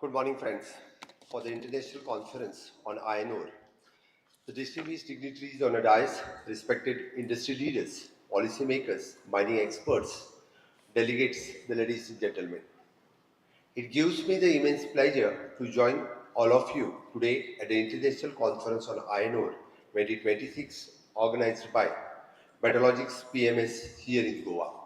Good morning, friends. For the International Conference on Iron Ore, the distinguished dignitaries on a dais, respected industry leaders, policymakers, mining experts, delegates, the ladies and gentlemen. It gives me the immense pleasure to join all of you today at the International Conference on Iron Ore 2026 organized by Metallurgics PMS here in Goa.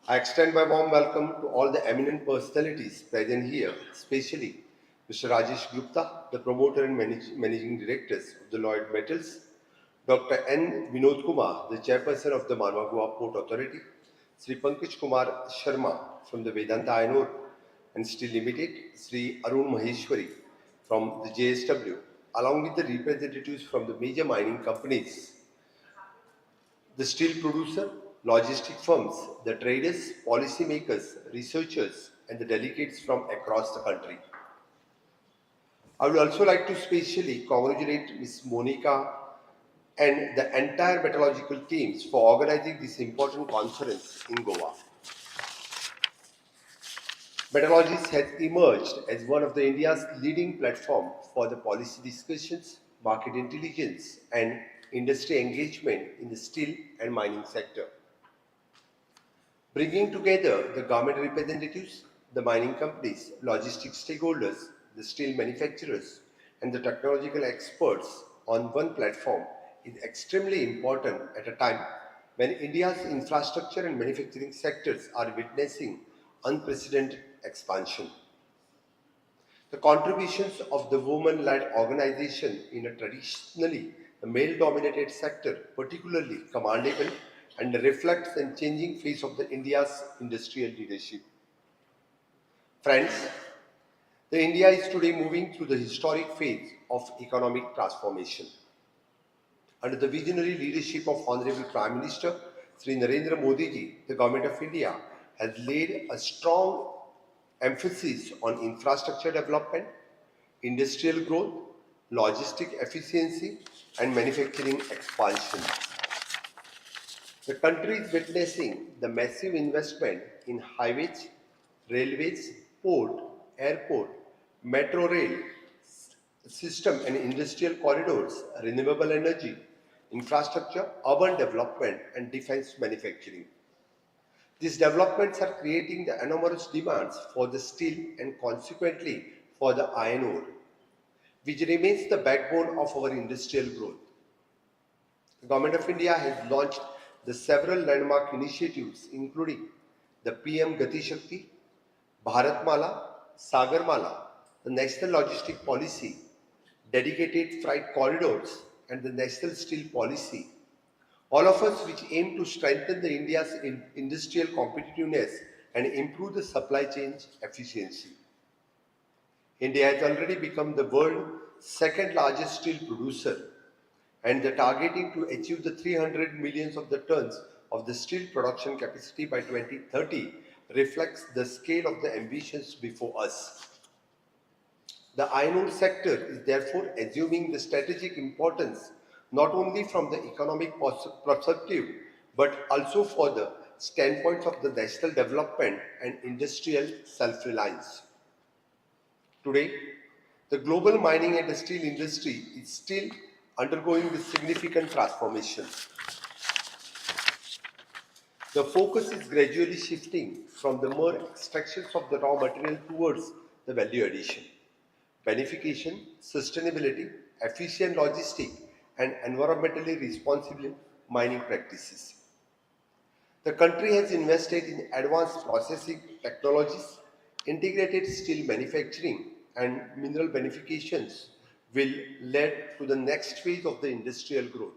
I extend my warm welcome to all the eminent personalities present here, especially Mr. Rajesh Gupta, the promoter and managing directors of the Lloyd Metals, Dr. N. Vinod Kumar, the chairperson of the Manwa Goa Port Authority, Sri Pankaj Kumar Sharma from the Vedanta Iron Ore and Steel Limited, Sri Arun Maheshwari from the JSW, along with the representatives from the major mining companies, the steel producer, logistic firms, the traders, policymakers, researchers, and the delegates from across the country. I would also like to specially congratulate Ms. Monica and the entire metallurgical teams for organizing this important conference in Goa. Metallurgists has emerged as one of the India's leading platform for the policy discussions, market intelligence, and industry engagement in the steel and mining sector. Bringing together the government representatives, the mining companies, logistics stakeholders, the steel manufacturers, and the technological experts on one platform is extremely important at a time when India's infrastructure and manufacturing sectors are witnessing unprecedented expansion. The contributions of the women-led organization in a traditionally male-dominated sector particularly commendable and reflects the changing face of the India's industrial leadership. Friends, the India is today moving through the historic phase of economic transformation. Under the visionary leadership of Honorable Prime Minister Sri Narendra Modi ji, the Government of India has laid a strong emphasis on infrastructure development, industrial growth, logistic efficiency, and manufacturing expansion. The country is witnessing the massive investment in highways, railways, port, airport, metro rail system and industrial corridors, renewable energy, infrastructure, urban development, and defense manufacturing. These developments are creating the enormous demands for the steel and consequently for the iron ore, which remains the backbone of our industrial growth. The Government of India has launched the several landmark initiatives including the PM Gati Shakti, Bharatmala, Sagarmala, the National Logistic Policy, dedicated freight corridors, and the National Steel Policy, all of us which aim to strengthen the India's industrial competitiveness and improve the supply chain efficiency. India has already become the world's second largest steel producer, and the targeting to achieve the 300 millions of the tons of the steel production capacity by 2030 reflects the scale of the ambitions before us. The iron ore sector is therefore assuming the strategic importance not only from the economic perspective but also for the standpoints of the national development and industrial self-reliance. Today, the global mining and the steel industry is still undergoing this significant transformation. The focus is gradually shifting from the mere extractions of the raw material towards the value addition, benefication, sustainability, efficient logistics, and environmentally responsible mining practices. The country has invested in advanced processing technologies, integrated steel manufacturing, and mineral beneficiations will lead to the next phase of the industrial growth.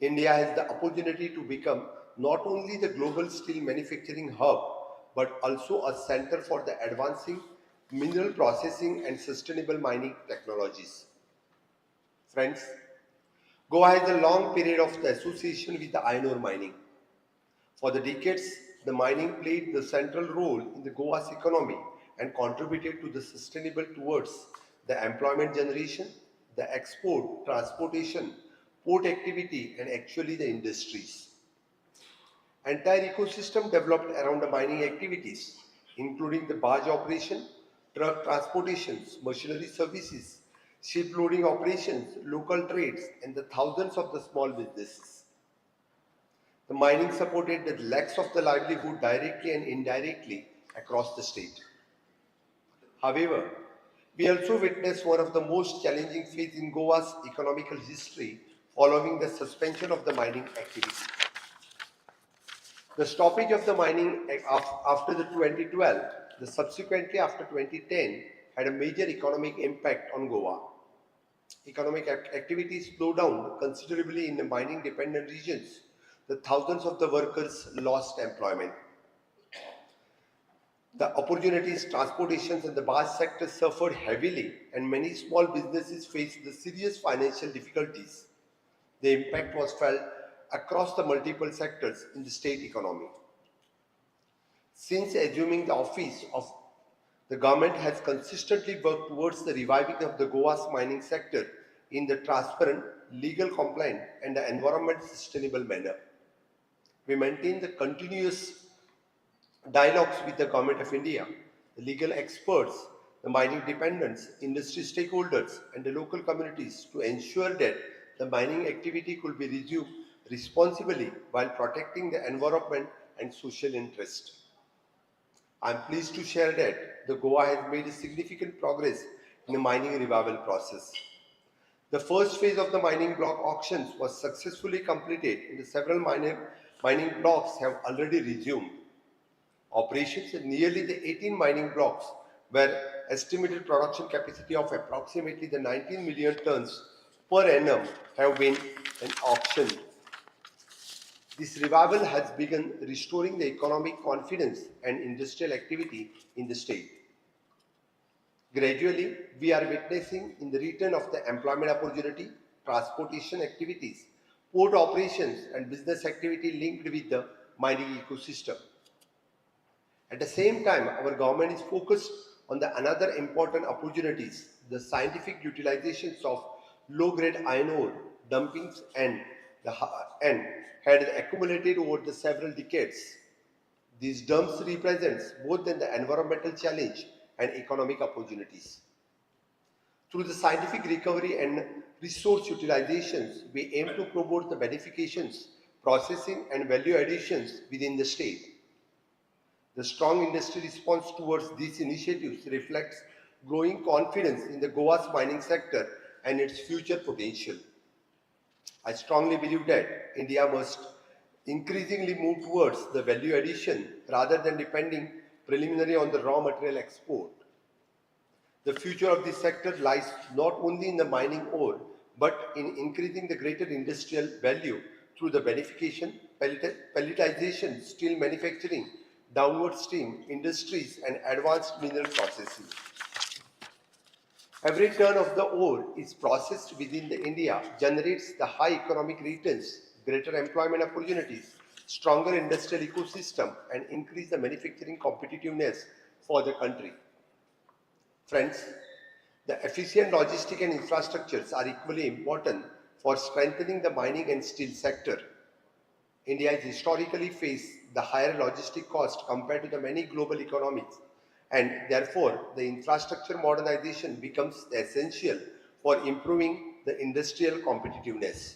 India has the opportunity to become not only the global steel manufacturing hub but also a center for the advancing mineral processing and sustainable mining technologies. Friends, Goa has a long period of the association with the iron ore mining. For the decades, the mining played the central role in the Goa's economy and contributed to the sustainable towards the employment generation, the export, transportation, port activity, and actually the industries. Entire ecosystem developed around the mining activities, including the barge operation, truck transportations, machinery services, ship loading operations, local trades, and the thousands of the small businesses. The mining supported the lakhs of the livelihood directly and indirectly across the state. However, we also witnessed one of the most challenging phases in Goa's economical history following the suspension of the mining activity. The stoppage of the mining after the 2012, the subsequently after 2010, had a major economic impact on Goa. Economic activity slowed down considerably in the mining dependent regions. The thousands of the workers lost employment. The opportunities, transportations, and the bus sector suffered heavily, and many small businesses faced the serious financial difficulties. The impact was felt across the multiple sectors in the state economy. Since assuming the office of the government has consistently worked towards the reviving of the Goa's mining sector in the transparent, legal compliant, and the environment sustainable manner. We maintain the continuous dialogues with the Government of India, the legal experts, the mining dependents, industry stakeholders, and the local communities to ensure that the mining activity could be resumed responsibly while protecting the environment and social interest. I am pleased to share that the Goa has made a significant progress in the mining revival process. The first phase of the mining block auctions was successfully completed and the several mining blocks have already resumed operations in nearly the 18 mining blocks where estimated production capacity of approximately the 19 million tons per annum have been auctioned. This revival has begun restoring the economic confidence and industrial activity in the state. Gradually, we are witnessing in the return of the employment opportunity, transportation activities, port operations, and business activity linked with the mining ecosystem. At the same time, our government is focused on the another important opportunities, the scientific utilizations of low-grade iron ore dumpings and had accumulated over the several decades. These dumps represents both the environmental challenge and economic opportunities. Through the scientific recovery and resource utilizations, we aim to promote the benefications, processing and value additions within the state. The strong industry response towards these initiatives reflects growing confidence in the Goa's mining sector and its future potential. I strongly believe that India must increasingly move towards the value addition rather than depending preliminary on the raw material export. The future of this sector lies not only in the mining ore, but in increasing the greater industrial value through the beneficiation, pelletization, steel manufacturing, downward stream industries, and advanced mineral processing. Every ton of the ore is processed within the India generates the high economic returns, greater employment opportunities, stronger industrial ecosystem, and increase the manufacturing competitiveness for the country. Friends, the efficient logistic and infrastructures are equally important for strengthening the mining and steel sector. India has historically faced the higher logistic cost compared to the many global economies, and therefore the infrastructure modernization becomes essential for improving the industrial competitiveness.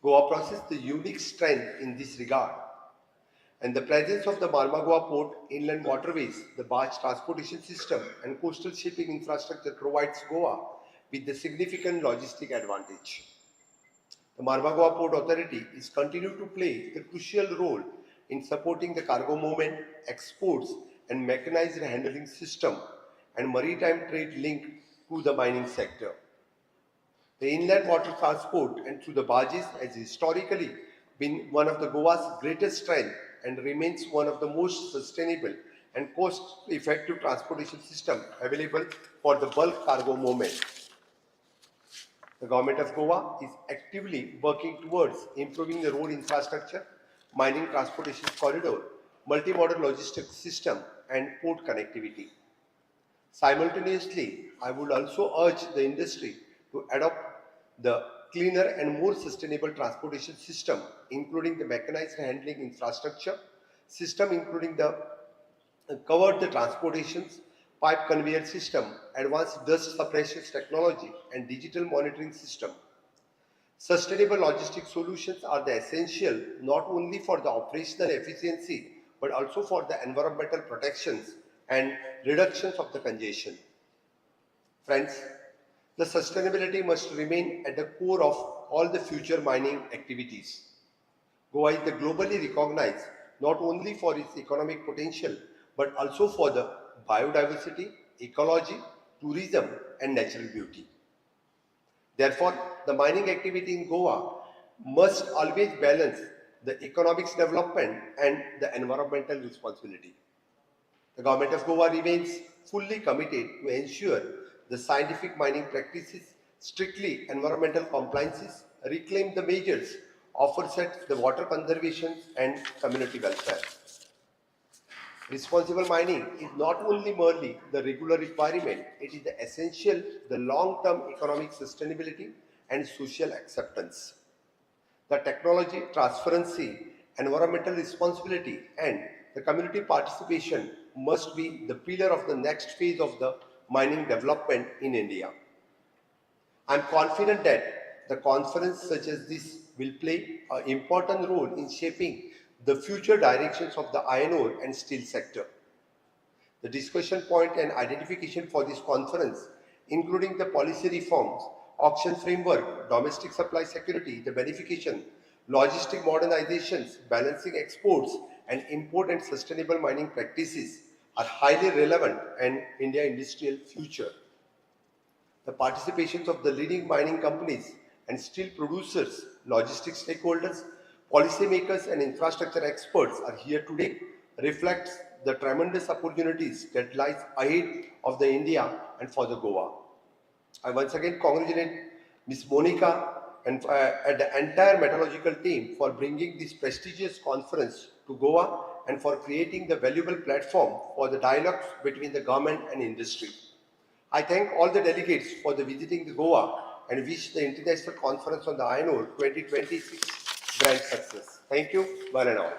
Goa possesses the unique strength in this regard, and the presence of the Marmagua port, inland waterways, the barge transportation system, and coastal shipping infrastructure provides Goa with the significant logistic advantage. The Marmagua Port Authority is continued to play a crucial role in supporting the cargo movement, exports, and mechanized handling system and maritime trade linked to the mining sector. The inland water transport and through the barges has historically been one of the Goa's greatest strength and remains one of the most sustainable and cost-effective transportation system available for the bulk cargo movement. The Government of Goa is actively working towards improving the road infrastructure, mining transportation corridor, multimodal logistics system, and port connectivity. Simultaneously, I would also urge the industry to adopt the cleaner and more sustainable transportation system, including the mechanized handling infrastructure, system including the covered the transportations, pipe conveyor system, advanced dust suppression technology, and digital monitoring system. Sustainable logistic solutions are the essential not only for the operational efficiency but also for the environmental protections and reductions of the congestion. Friends, the sustainability must remain at the core of all the future mining activities. Goa is the globally recognized not only for its economic potential but also for the biodiversity, ecology, tourism, and natural beauty. Therefore, the mining activity in Goa must always balance the economics development and the environmental responsibility. The government of Goa remains fully committed to ensure the scientific mining practices, strictly environmental compliances, reclaim the measures, offset the water conservation and community welfare. Responsible mining is not only merely the regular requirement, it is the essential, the long-term economic sustainability and social acceptance. The technology transparency, environmental responsibility, and the community participation must be the pillar of the next phase of the mining development in India. I am confident that the conference such as this will play an important role in shaping the future directions of the iron ore and steel sector. The discussion point and identification for this conference, including the policy reforms, auction framework, domestic supply security, the beneficiation, logistic modernizations, balancing exports, and import and sustainable mining practices are highly relevant and India industrial future. The participations of the leading mining companies and steel producers, logistics stakeholders, policymakers, and infrastructure experts are here today reflects the tremendous opportunities that lies ahead of the India and for the Goa. I once again congratulate Ms. Monica and the entire metallurgical team for bringing this prestigious conference to Goa and for creating the valuable platform for the dialogues between the government and industry. I thank all the delegates for the visiting the Goa and wish the International Conference on the Iron Ore 2026 grand success. Thank you, one and all.